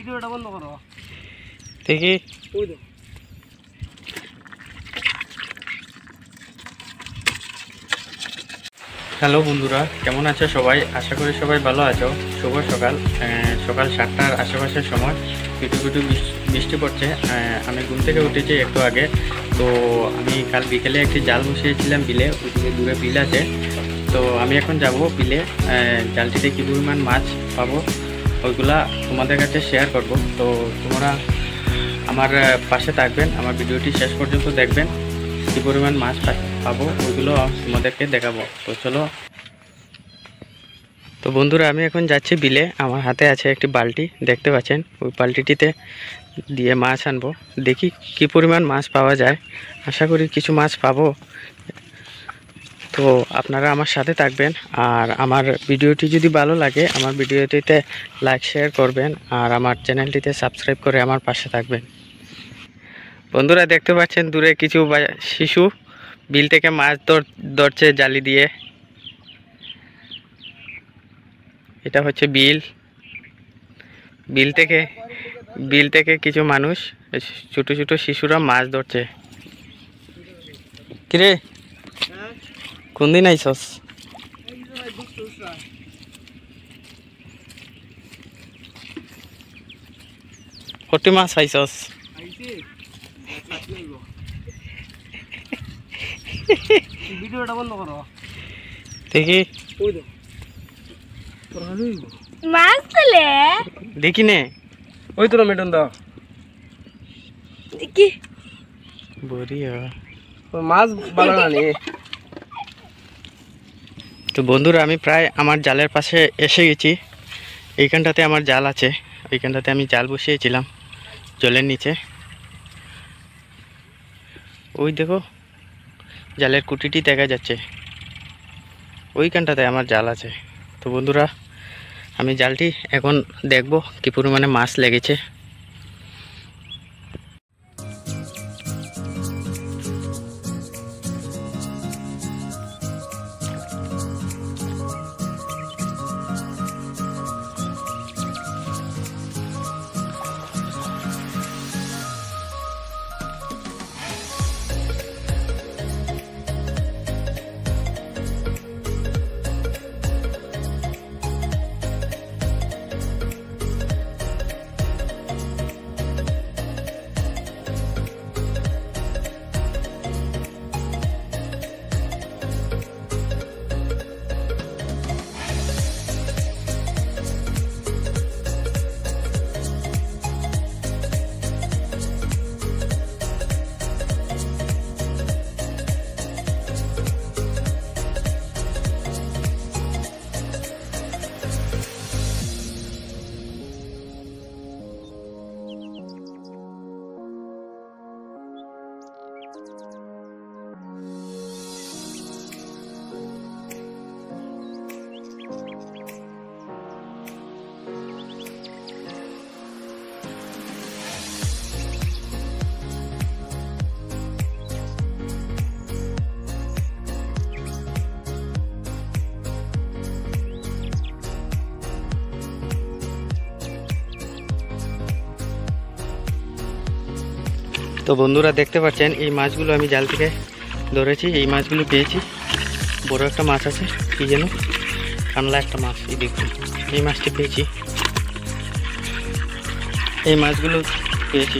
ভিডিওটা বন্ধ করো দেখি। হ্যালো বন্ধুরা, কেমন আছো সবাই? আশা করি সবাই ভালো আছো। শুভ সকাল, সকাল 7টার আশেপাশের সময় পিটু পিটু বৃষ্টি পড়ছে। আমি ঘুম থেকে উঠেছি একটু আগে। তো আমি কাল বিকেলে একটি জাল বসিয়েছিলাম বিলে, ওইদিকে দূরে বিল আছে। তো আমি এখন যাব বিলে, জালটিতে কী পরিমাণ মাছ পাবো ওইগুলা তোমাদের কাছে শেয়ার করব। তো তোমরা আমার পাশে থাকবেন, আমার ভিডিওটি শেষ পর্যন্ত দেখবেন। কী পরিমাণ মাছ পাবো ওইগুলো তোমাদেরকে দেখাবো। তো চলো। তো বন্ধুরা, আমি এখন যাচ্ছি বিলে। আমার হাতে আছে একটি বালতি, দেখতে পাচ্ছেন। ওই বালতিটিতে দিয়ে মাছ আনবো, দেখি কী পরিমাণ মাছ পাওয়া যায়। আশা করি কিছু মাছ পাবো। তো আপনারা আমার সাথে থাকবেন, আর আমার ভিডিওটি যদি ভালো লাগে আমার ভিডিওটিতে লাইক শেয়ার করবেন, আর আমার চ্যানেলটিতে সাবস্ক্রাইব করে আমার পাশে থাকবেন। বন্ধুরা, দেখতে পাচ্ছেন দূরে কিছু শিশু বিল থেকে মাছ ধরছে জালি দিয়ে। এটা হচ্ছে বিল থেকে কিছু মানুষ, ছোট ছোট শিশুরা মাছ ধরছে। কিরে, কোন দিন আইসস? কত মাছ আইসস? ভিডিওটা বন্ধ করো দেখি। মাছ তুলে দেখি নে। ওই তো মেটন দাও দেখি বড়িয়া মাছ বানানি। তো বন্ধুরা, আমি প্রায় আমার জালের পাশে এসে গেছি। এইখানটাতে আমার জাল আছে, ওইখানটাতে আমি জাল বসিয়েছিলাম জলের নিচে। ওই দেখো, জালের কুটিটি দেখা যাচ্ছে, ওইখানটাতে আমার জাল আছে। তো বন্ধুরা, আমি জালটি এখন দেখব কী পরিমাণে মাছ লেগেছে। তো বন্ধুরা, দেখতে পাচ্ছেন এই মাছগুলো আমি জাল থেকে ধরেছি। এই মাছগুলো পেয়েছি। বড় একটা মাছ আছে, কি যেন কানলা একটা মাছ, এই দেখুন। এই মাছটি পেয়েছি, এই মাছগুলো পেয়েছি।